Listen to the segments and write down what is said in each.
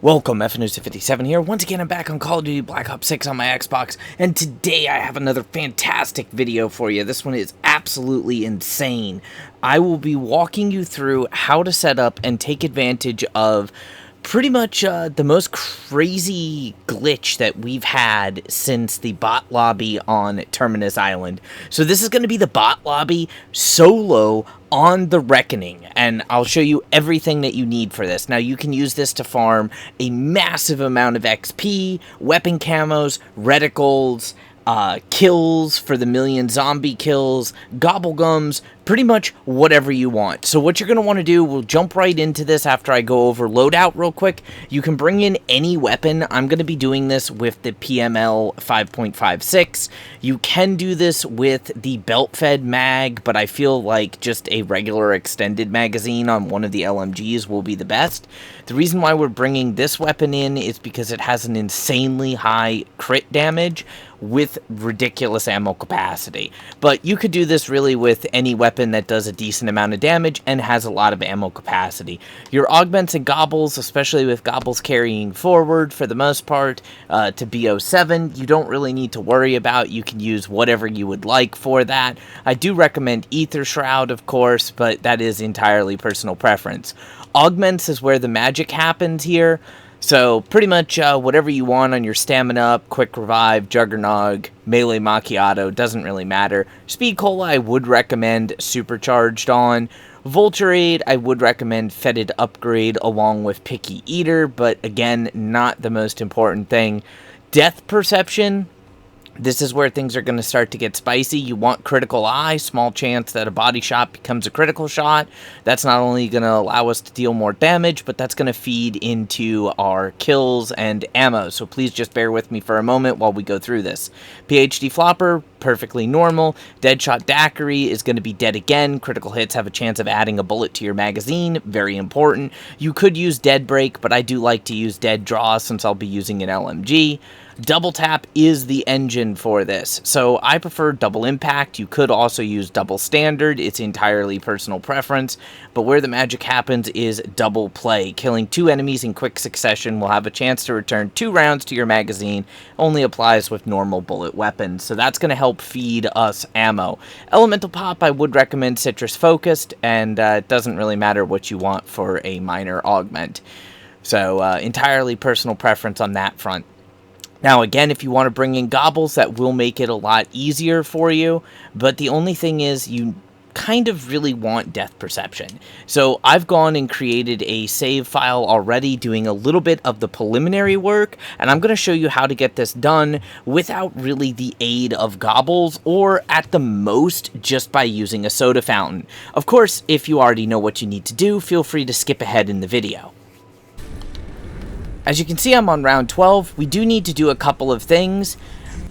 Welcome, FNUSA57 here. Once again, I'm back on Call of Duty Black Ops 6 on my Xbox, and today I have another fantastic video for you. This one is absolutely insane. I will be walking you through how to set up and take advantage of pretty much the most crazy glitch that we've had since the bot lobby on Terminus Island. So this is going to be the bot lobby solo on the Reckoning, and I'll show you everything that you need for this. Now, you can use this to farm a massive amount of XP, weapon camos, reticles, kills for the million zombie kills, gobblegums, pretty much whatever you want. So what you're going to want to do, we'll jump right into this after I go over loadout real quick. You can bring in any weapon. I'm going to be doing this with the PML 5.56. You can do this with the belt-fed mag, but I feel like just a regular extended magazine on one of the LMGs will be the best. The reason why we're bringing this weapon in is because it has an insanely high crit damage with ridiculous ammo capacity. But you could do this really with any weapon that does a decent amount of damage and has a lot of ammo capacity. Your augments and gobbles, especially with gobbles carrying forward for the most part to BO7, you don't really need to worry about. You can use whatever you would like for that. I do recommend Ether Shroud, of course, but that is entirely personal preference. Augments is where the magic happens here. So, pretty much whatever you want on your Stamina Up, Quick Revive, Juggernog, Melee Macchiato, doesn't really matter. Speed Cola I would recommend Supercharged on. Vulture Aid I would recommend Fetid Upgrade along with Picky Eater, but again, not the most important thing. Death Perception, this is where things are going to start to get spicy. You want Critical Eye, small chance that a body shot becomes a critical shot. That's not only going to allow us to deal more damage, but that's going to feed into our kills and ammo. So please just bear with me for a moment while we go through this. PhD Flopper, perfectly normal. Deadshot Daiquiri is going to be dead again. Critical hits have a chance of adding a bullet to your magazine. Very important. You could use Dead Break, but I do like to use Dead Draw since I'll be using an LMG. Double Tap is the engine for this, so I prefer Double Impact. You could also use Double Standard. It's entirely personal preference, but where the magic happens is Double Play. Killing 2 enemies in quick succession will have a chance to return 2 rounds to your magazine. Only applies with normal bullet weapons, so that's going to help feed us ammo. Elemental Pop, I would recommend Citrus Focused, and it doesn't really matter what you want for a minor augment. So entirely personal preference on that front. Now, again, if you want to bring in gobbles, that will make it a lot easier for you. But the only thing is you kind of really want Death Perception. So I've gone and created a save file already doing a little bit of the preliminary work. And I'm going to show you how to get this done without really the aid of gobbles, or at the most just by using a soda fountain. Of course, if you already know what you need to do, feel free to skip ahead in the video. As you can see, I'm on round 12. We do need to do a couple of things.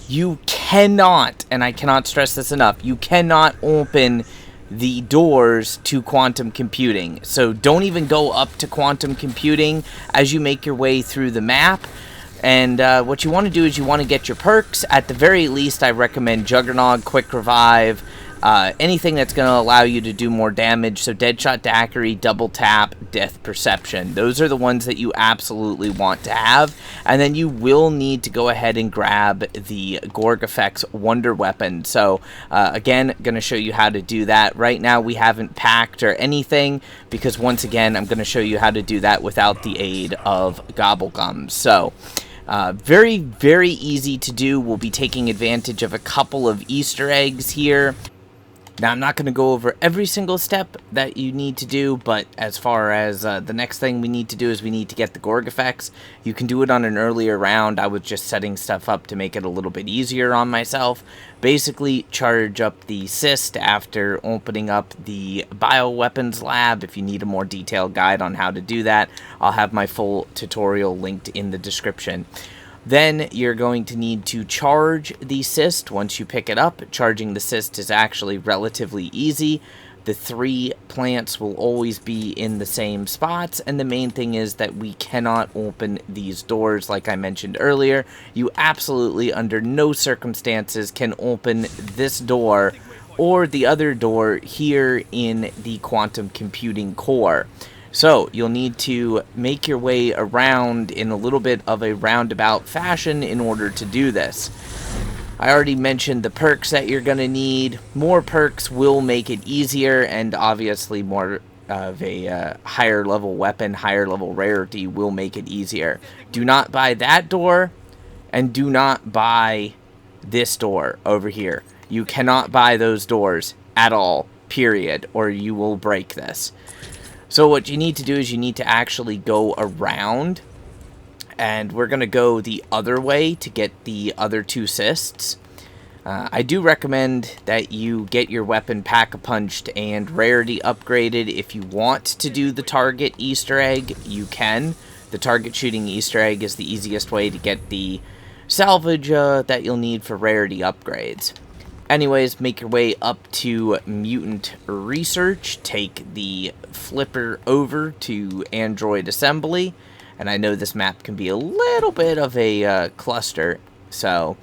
You cannot, and I cannot stress this enough, you cannot open the doors to quantum computing. So don't even go up to quantum computing as you make your way through the map. And what you want to do is you want to get your perks. At the very least, I recommend Juggernog, Quick Revive, anything that's going to allow you to do more damage. So Deadshot Daiquiri, Double Tap, Death Perception. Those are the ones that you absolutely want to have. And then you will need to go ahead and grab the Gorg Effects Wonder Weapon. So again, going to show you how to do that. Right now we haven't packed or anything because once again, I'm going to show you how to do that without the aid of Gobblegums. So very, very easy to do. We'll be taking advantage of a couple of Easter eggs here. Now, I'm not going to go over every single step that you need to do, but as far as the next thing we need to do is we need to get the Gorg effects. You can do it on an earlier round. I was just setting stuff up to make it a little bit easier on myself. Basically, charge up the cyst after opening up the bioweapons lab. If you need a more detailed guide on how to do that, I'll have my full tutorial linked in the description. Then you're going to need to charge the cyst once you pick it up. Charging the cyst is actually relatively easy. The 3 plants will always be in the same spots, and the main thing is that we cannot open these doors like I mentioned earlier. You absolutely, under no circumstances, can open this door or the other door here in the quantum computing core. So you'll need to make your way around in a little bit of a roundabout fashion in order to do this. I already mentioned the perks that you're going to need. More perks will make it easier, and obviously more of a higher level weapon, higher level rarity will make it easier. Do not buy that door, and do not buy this door over here. You cannot buy those doors at all, period, or you will break this. So what you need to do is you need to actually go around, and we're going to go the other way to get the other two cysts. I do recommend that you get your weapon pack-a-punched and rarity upgraded. If you want to do the target Easter egg, you can. The target shooting Easter egg is the easiest way to get the salvage that you'll need for rarity upgrades. Anyways, make your way up to Mutant Research, take the flipper over to Android Assembly, and I know this map can be a little bit of a cluster, so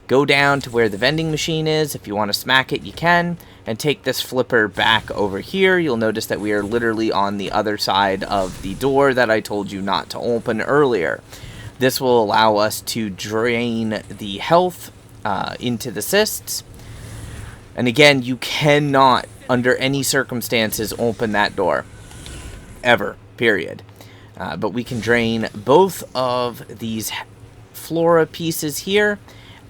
go down to where the vending machine is. If you want to smack it, you can, and take this flipper back over here. You'll notice that we are literally on the other side of the door that I told you not to open earlier. This will allow us to drain the health into the cysts. And again, you cannot, under any circumstances, open that door. Ever. Period. But we can drain both of these flora pieces here,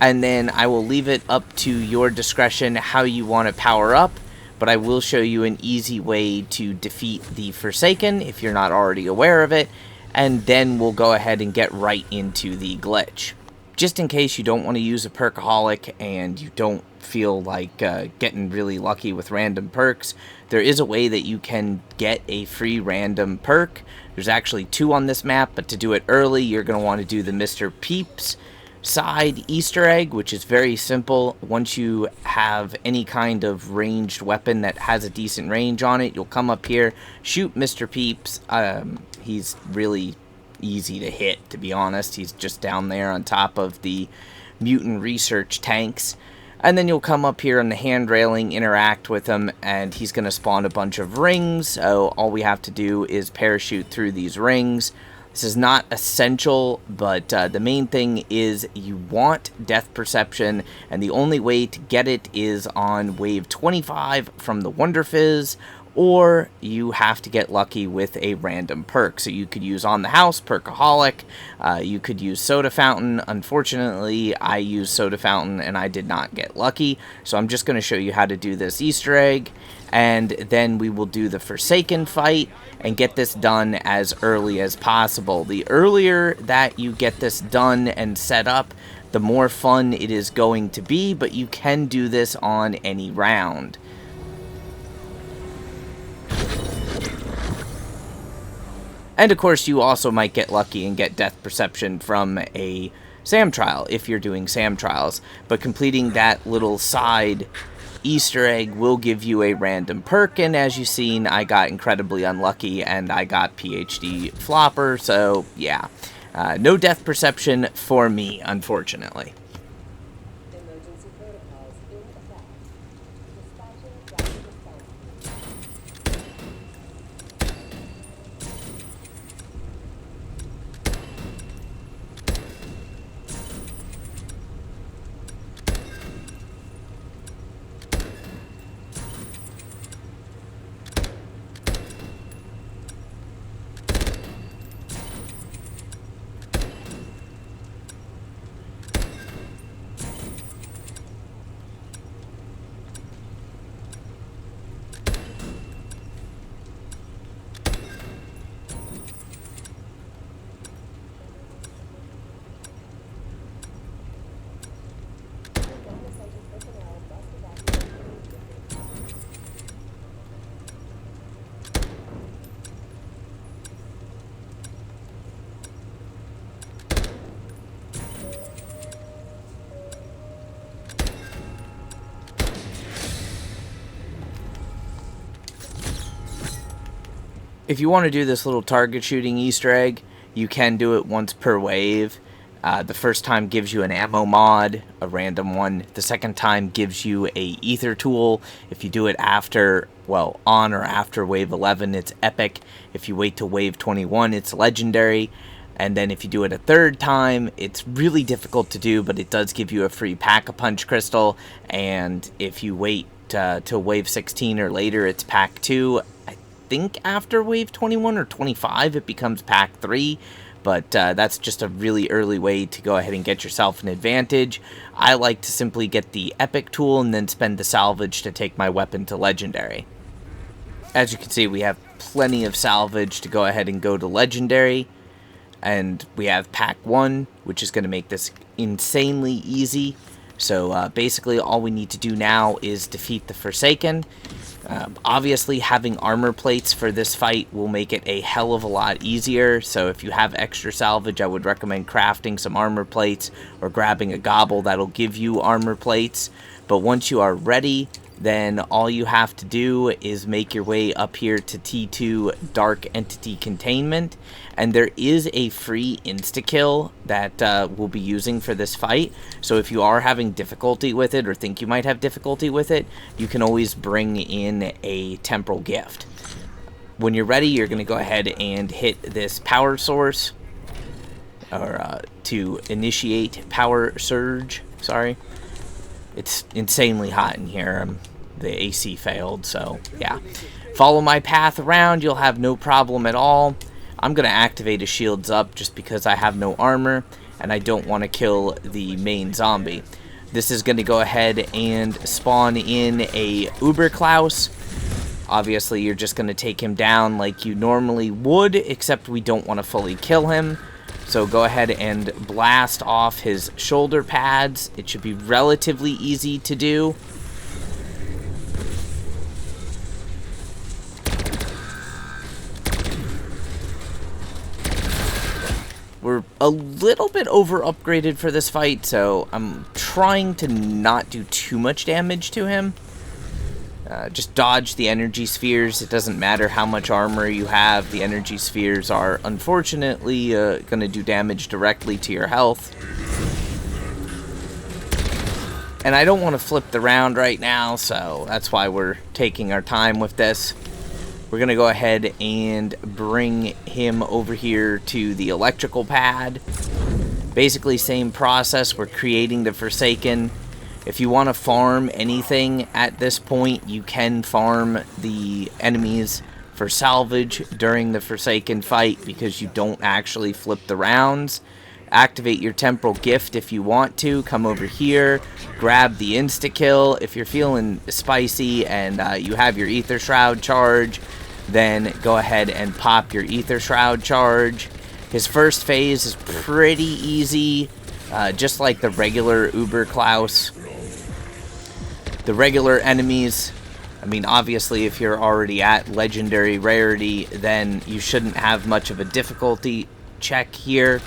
and then I will leave it up to your discretion how you want to power up, but I will show you an easy way to defeat the Forsaken if you're not already aware of it, and then we'll go ahead and get right into the glitch. Just in case you don't want to use a perkaholic and you don't feel like getting really lucky with random perks, there is a way that you can get a free random perk. There's actually 2 on this map, but to do it early, you're going to want to do the Mr. Peeps side Easter egg, which is very simple. Once you have any kind of ranged weapon that has a decent range on it, you'll come up here, shoot Mr. Peeps. He's really easy to hit, to be honest. He's just down there on top of the Mutant Research tanks. And then you'll come up here on the hand railing, interact with him, and he's going to spawn a bunch of rings. So all we have to do is parachute through these rings. This is not essential, but the main thing is you want death perception, and the only way to get it is on wave 25 from the Wonder Fizz, or you have to get lucky with a random perk. So you could use On the House, Perkaholic, you could use Soda Fountain. Unfortunately, I used Soda Fountain and I did not get lucky, so I'm just going to show you how to do this Easter egg, and then we will do the Forsaken fight and get this done as early as possible. The earlier that you get this done and set up, the more fun it is going to be, but you can do this on any round. And of course, you also might get lucky and get death perception from a SAM trial if you're doing SAM trials. But completing that little side Easter egg will give you a random perk. And as you've seen, I got incredibly unlucky and I got PhD Flopper. So yeah, no death perception for me, unfortunately. Emergency protocols in effect. Dispatching rapid response. If you want to do this little target shooting Easter egg, you can do it once per wave. The first time gives you an ammo mod, a random one. The second time gives you a ether tool. If you do it after, well, on or after wave 11, it's epic. If you wait till wave 21, it's legendary. And then if you do it a third time, it's really difficult to do, but it does give you a free Pack-a-Punch crystal. And if you wait till wave 16 or later, it's pack 2. I think after wave 21 or 25, it becomes pack 3. But that's just a really early way to go ahead and get yourself an advantage. I like to simply get the epic tool and then spend the salvage to take my weapon to legendary. As you can see, we have plenty of salvage to go ahead and go to legendary. And we have pack 1, which is going to make this insanely easy. So basically all we need to do now is defeat the Forsaken. Obviously having armor plates for this fight will make it a hell of a lot easier. So if you have extra salvage, I would recommend crafting some armor plates or grabbing a gobble that'll give you armor plates. But once you are ready, then all you have to do is make your way up here to T2 Dark Entity Containment, and there is a free insta-kill that we'll be using for this fight. So if you are having difficulty with it or think you might have difficulty with it, you can always bring in a temporal gift. When you're ready, you're going to go ahead and hit this power source, or to initiate power surge, sorry. It's insanely hot in here. The AC failed, so yeah. Follow my path around, you'll have no problem at all. I'm going to activate his shields up just because I have no armor and I don't want to kill the main zombie. This is going to go ahead and spawn in a Uberklaus. Obviously, you're just going to take him down like you normally would, except we don't want to fully kill him. So go ahead and blast off his shoulder pads. It should be relatively easy to do. We're a little bit over upgraded for this fight, so I'm trying to not do too much damage to him. Just dodge the energy spheres. It doesn't matter how much armor you have. The energy spheres are unfortunately going to do damage directly to your health. And I don't want to flip the round right now, so that's why we're taking our time with this. We're going to go ahead and bring him over here to the electrical pad. Basically, same process. We're creating the Forsaken. If you want to farm anything at this point, you can farm the enemies for salvage during the Forsaken fight because you don't actually flip the rounds. Activate your temporal gift if you want to. Come over here, grab the insta-kill. If you're feeling spicy and you have your Ether Shroud charge, then go ahead and pop your Ether Shroud charge. His first phase is pretty easy, just like the regular Uberklaus. The regular enemies, I mean, obviously if you're already at legendary rarity, then you shouldn't have much of a difficulty check here.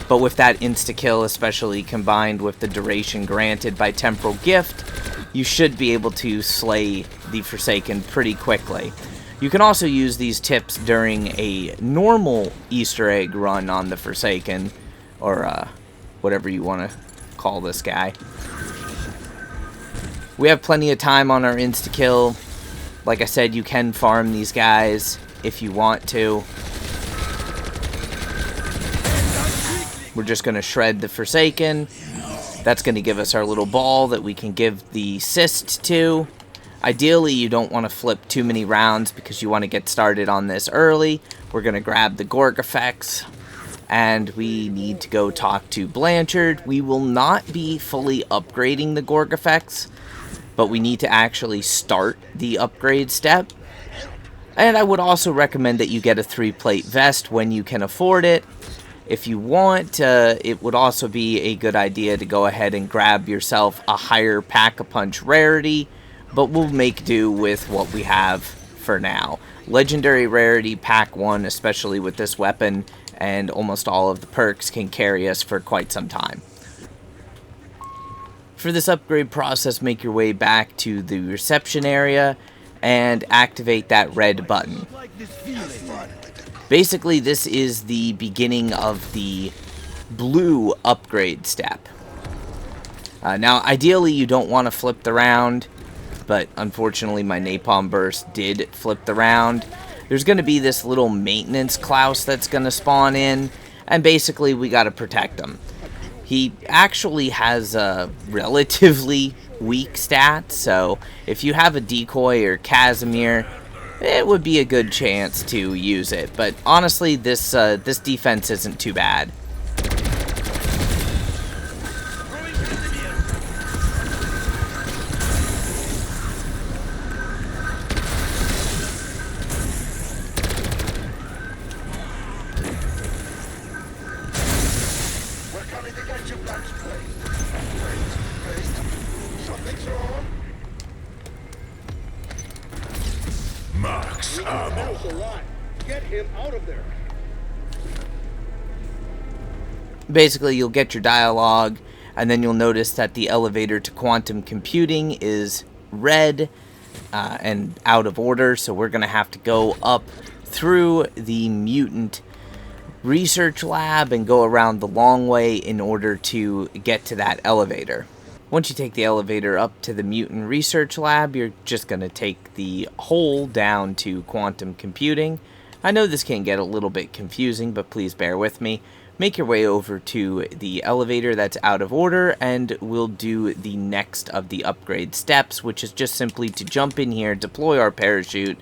But with that insta-kill, especially combined with the duration granted by temporal gift, you should be able to slay the Forsaken pretty quickly. You can also use these tips during a normal Easter egg run on the Forsaken, or whatever you want to call this guy. We have plenty of time on our insta-kill. Like I said, you can farm these guys if you want to. We're just going to shred the Forsaken. That's going to give us our little ball that we can give the cyst to. Ideally, you don't want to flip too many rounds because you want to get started on this early. We're going to grab the Gorg effects, and we need to go talk to Blanchard. We will not be fully upgrading the Gorg effects, but we need to actually start the upgrade step. And I would also recommend that you get a 3-plate vest when you can afford it. If you want, it would also be a good idea to go ahead and grab yourself a higher Pack-a-Punch rarity, but we'll make do with what we have for now. Legendary rarity pack 1, especially with this weapon, and almost all of the perks can carry us for quite some time. For this upgrade process, make your way back to the reception area and activate that red button. Basically, this is the beginning of the blue upgrade step. Now, ideally, you don't want to flip the round, but unfortunately, my napalm burst did flip the round. There's going to be this little maintenance Klaus that's going to spawn in, and basically, we got to protect him. He actually has a relatively weak stat, so if you have a decoy or Casimir, it would be a good chance to use it. But honestly, this defense isn't too bad. Max ammo. Get him out of there. Basically, you'll get your dialogue, and then you'll notice that the elevator to quantum computing is red and out of order, so we're going to have to go up through the mutant research lab and go around the long way in order to get to that elevator. Once you take the elevator up to the mutant research lab, you're just going to take the hole down to quantum computing. I know this can get a little bit confusing, but please bear with me. Make your way over to the elevator that's out of order, and we'll do the next of the upgrade steps, which is just simply to jump in here, deploy our parachute,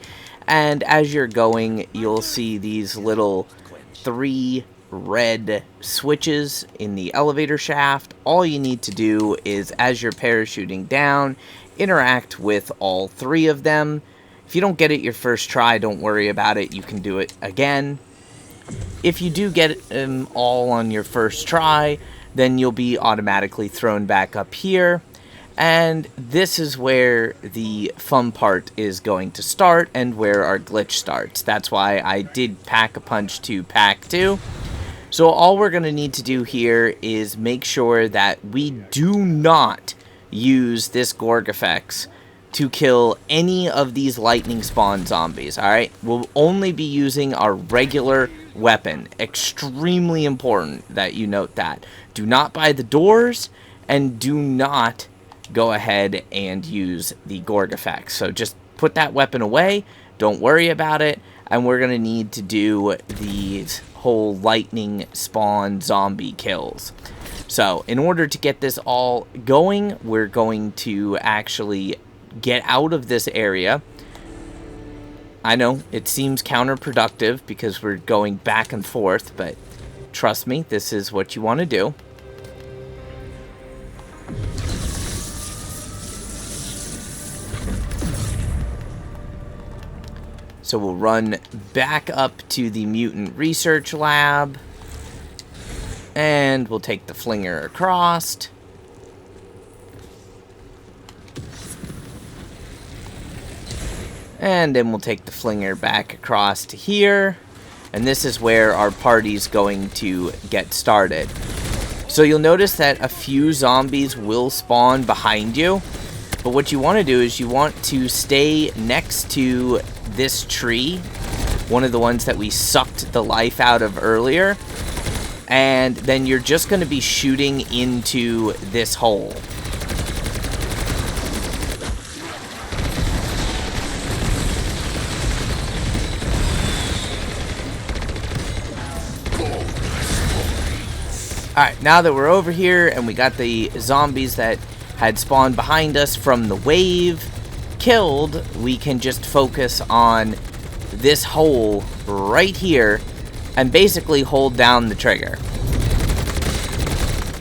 and as you're going, you'll see these little 3 red switches in the elevator shaft. All you need to do is, as you're parachuting down, interact with all 3 of them. If you don't get it your first try, don't worry about it. You can do it again. If you do get them all on your first try, then you'll be automatically thrown back up here. And this is where the fun part is going to start and where our glitch starts. That's why I did Pack-a-Punch to Pack 2. So all we're going to need to do here is make sure that we do not use this Gorgafex to kill any of these lightning spawn zombies, alright? We'll only be using our regular weapon. Extremely important that you note that. Do not buy the doors, and do not go ahead and use the Gorgafex. So just put that weapon away, don't worry about it, and we're going to need to do these whole lightning spawn zombie kills. So in order to get this all going, we're going to actually get out of this area. I know it seems counterproductive because we're going back and forth, but trust me, this is what you want to do. So we'll run back up to the mutant research lab, and we'll take the flinger across. And then we'll take the flinger back across to here. And this is where our party's going to get started. So you'll notice that a few zombies will spawn behind you. But what you want to do is you want to stay next to this tree, one of the ones that we sucked the life out of earlier, and then you're just going to be shooting into this hole. Alright, now that we're over here and we got the zombies that had spawned behind us from the wave killed, we can just focus on this hole right here and basically hold down the trigger.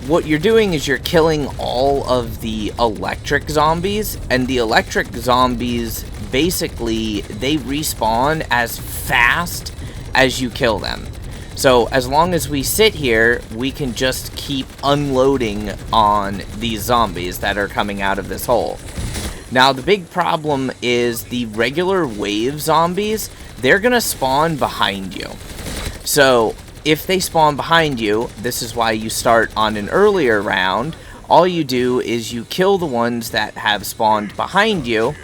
What you're doing is you're killing all of the electric zombies, and the electric zombies basically they respawn as fast as you kill them. So as long as we sit here, we can just keep unloading on these zombies that are coming out of this hole. Now the big problem is the regular wave zombies, they're gonna spawn behind you. So if they spawn behind you, this is why you start on an earlier round. All you do is you kill the ones that have spawned behind you,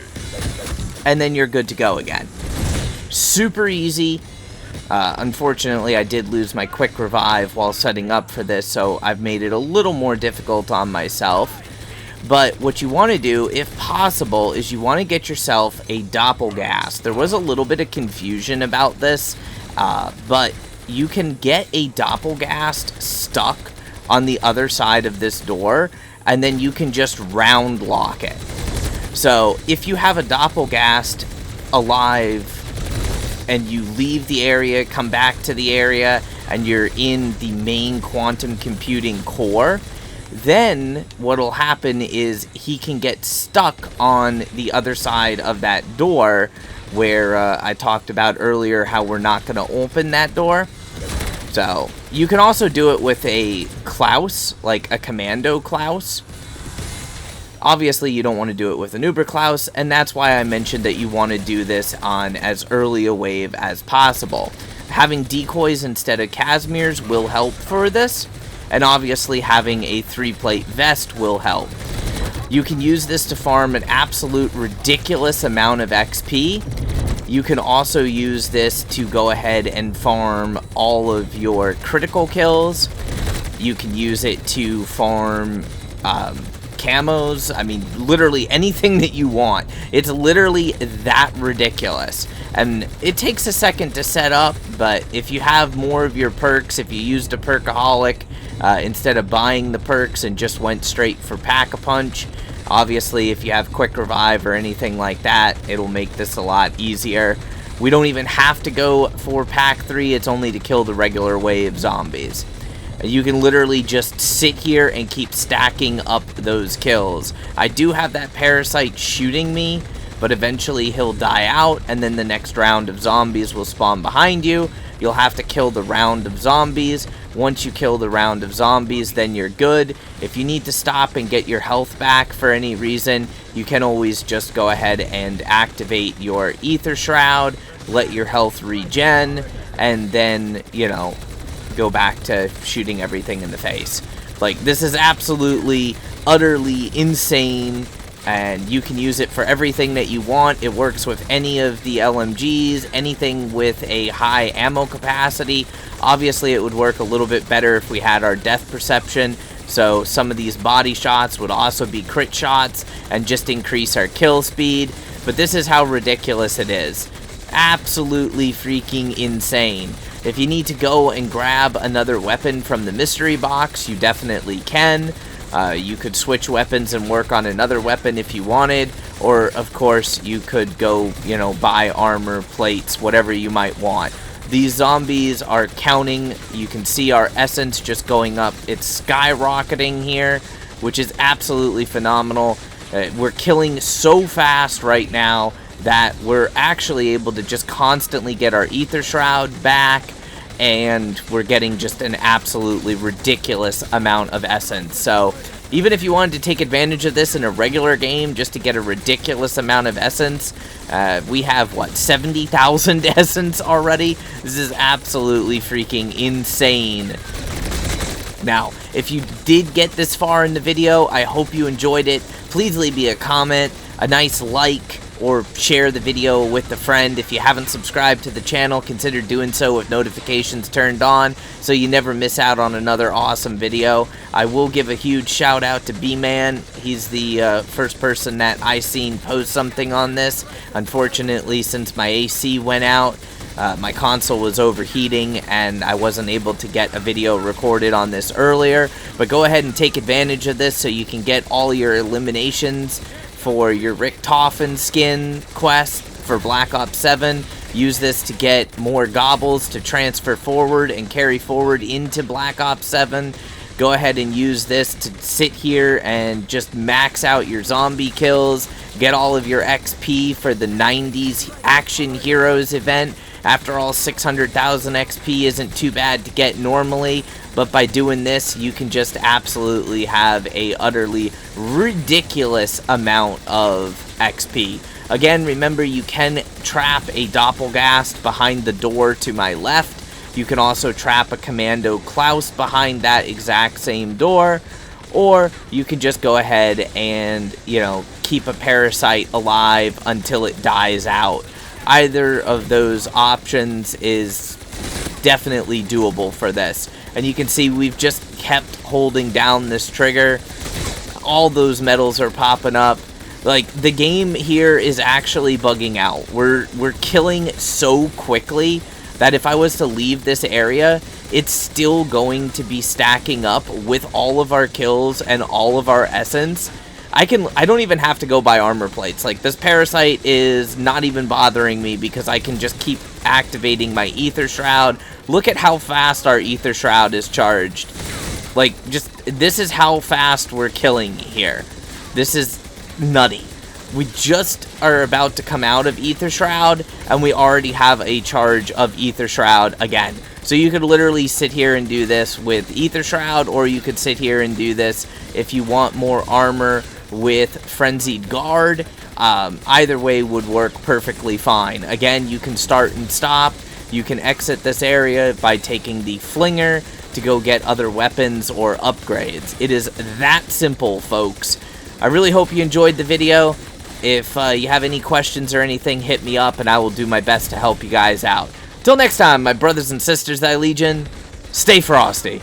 and then you're good to go again. Super easy. Unfortunately, I did lose my quick revive while setting up for this, so I've made it a little more difficult on myself. But what you want to do, if possible, is you want to get yourself a doppelgast. There was a little bit of confusion about this, but you can get a doppelgast stuck on the other side of this door, and then you can just round lock it. So if you have a doppelgast alive and you leave the area, come back to the area, and you're in the main quantum computing core, then what'll happen is he can get stuck on the other side of that door where I talked about earlier how we're not going to open that door. So you can also do it with a Klaus, like a commando Klaus. Obviously, you don't want to do it with an Uber Klaus, and that's why I mentioned that you want to do this on as early a wave as possible. Having decoys instead of Casimirs will help for this, and obviously having a 3-plate vest will help. You can use this to farm an absolute ridiculous amount of XP. You can also use this to go ahead and farm all of your critical kills. You can use it to farm camos. I mean, literally anything that you want. It's literally that ridiculous. And it takes a second to set up, but if you have more of your perks, if you used a perkaholic instead of buying the perks and just went straight for Pack-a-Punch, obviously if you have quick revive or anything like that, it'll make this a lot easier. We don't even have to go for Pack 3, it's only to kill the regular wave zombies. You can literally just sit here and keep stacking up those kills. I do have that parasite shooting me, but eventually he'll die out, and then the next round of zombies will spawn behind you. You'll have to kill the round of zombies. Once you kill the round of zombies, then you're good. If you need to stop and get your health back for any reason, you can always just go ahead and activate your Ether Shroud, let your health regen, and then, you know, go back to shooting everything in the face. Like, this is absolutely, utterly insane, and you can use it for everything that you want. It works with any of the LMGs, anything with a high ammo capacity. Obviously, it would work a little bit better if we had our death perception, so some of these body shots would also be crit shots and just increase our kill speed. But this is how ridiculous it is. Absolutely freaking insane. If you need to go and grab another weapon from the mystery box, you definitely can. You could switch weapons and work on another weapon if you wanted, or of course you could go, you know, buy armor, plates, whatever you might want. These zombies are counting. You can see our essence just going up. It's skyrocketing here, which is absolutely phenomenal. We're killing so fast right now that we're actually able to just constantly get our Ether Shroud back, and we're getting just an absolutely ridiculous amount of essence. So even if you wanted to take advantage of this in a regular game just to get a ridiculous amount of essence, we have, what, 70,000 essence already? This is absolutely freaking insane. Now, if you did get this far in the video, I hope you enjoyed it. Please leave me a comment, a nice like, or share the video with a friend. If you haven't subscribed to the channel, consider doing so with notifications turned on so you never miss out on another awesome video. I will give a huge shout out to B-Man. He's the first person that I seen post something on this. Unfortunately, since my AC went out, my console was overheating and I wasn't able to get a video recorded on this earlier. But go ahead and take advantage of this so you can get all your eliminations for your Richtofen skin quest for Black Ops 7. Use this to get more gobbles to transfer forward and carry forward into Black Ops 7. Go ahead and use this to sit here and just max out your zombie kills. Get all of your XP for the 90s Action Heroes event. After all, 600,000 XP isn't too bad to get normally, but by doing this, you can just absolutely have a utterly ridiculous amount of XP. Again, remember, you can trap a doppelgast behind the door to my left. You can also trap a Commando Klaus behind that exact same door, or you can just go ahead and, you know, keep a parasite alive until it dies out. Either of those options is definitely doable for this. And you can see we've just kept holding down this trigger. All those medals are popping up. Like, the game here is actually bugging out. We're killing so quickly that if I was to leave this area, it's still going to be stacking up with all of our kills and all of our essence. I don't even have to go buy armor plates. Like, this parasite is not even bothering me because I can just keep activating my ether shroud. Look at how fast our ether shroud is charged. Like, just, this is how fast we're killing here. This is nutty. We just are about to come out of ether shroud and we already have a charge of ether shroud again. So you could literally sit here and do this with ether shroud, or you could sit here and do this if you want more armor with frenzied guard. Either way would work perfectly fine. Again, you can start and stop. You can exit this area by taking the flinger to go get other weapons or upgrades. It is that simple, folks. I really hope you enjoyed the video. If you have any questions or anything, hit me up and I will do my best to help you guys out. Till next time, my brothers and sisters, thy legion, stay frosty.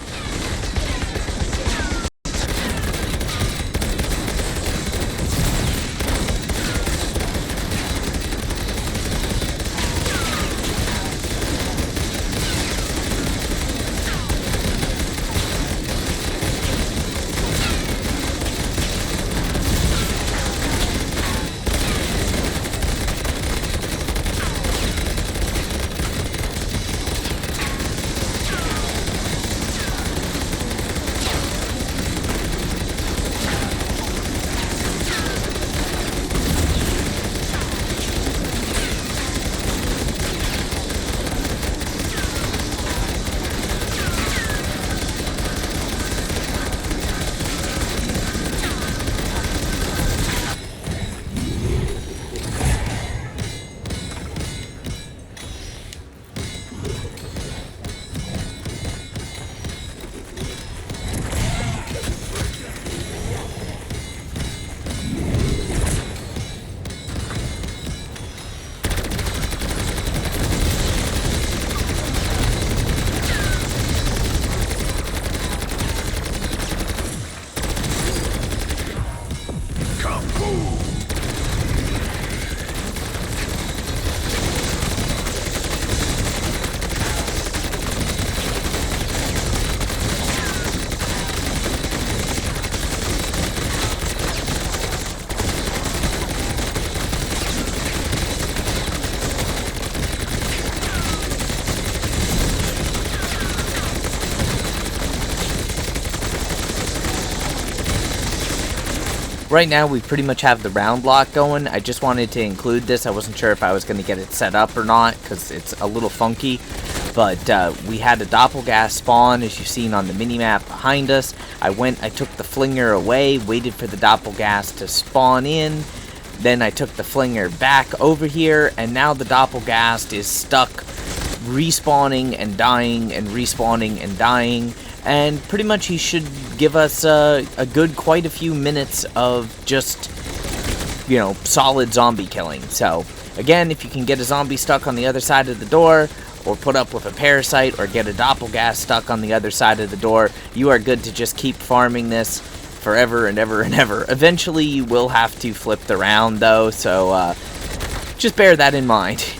Right now, we pretty much have the round block going. I just wanted to include this. I wasn't sure if I was going to get it set up or not, because it's a little funky. But we had a doppelgas spawn, as you've seen on the minimap behind us. I took the flinger away, waited for the doppelgas to spawn in. Then I took the flinger back over here, and now the doppelgas is stuck respawning and dying and respawning and dying. And pretty much he should give us a good quite a few minutes of just, you know, solid zombie killing. So, again, if you can get a zombie stuck on the other side of the door, or put up with a parasite, or get a doppelgas stuck on the other side of the door, you are good to just keep farming this forever and ever and ever. Eventually, you will have to flip the round, though, so just bear that in mind.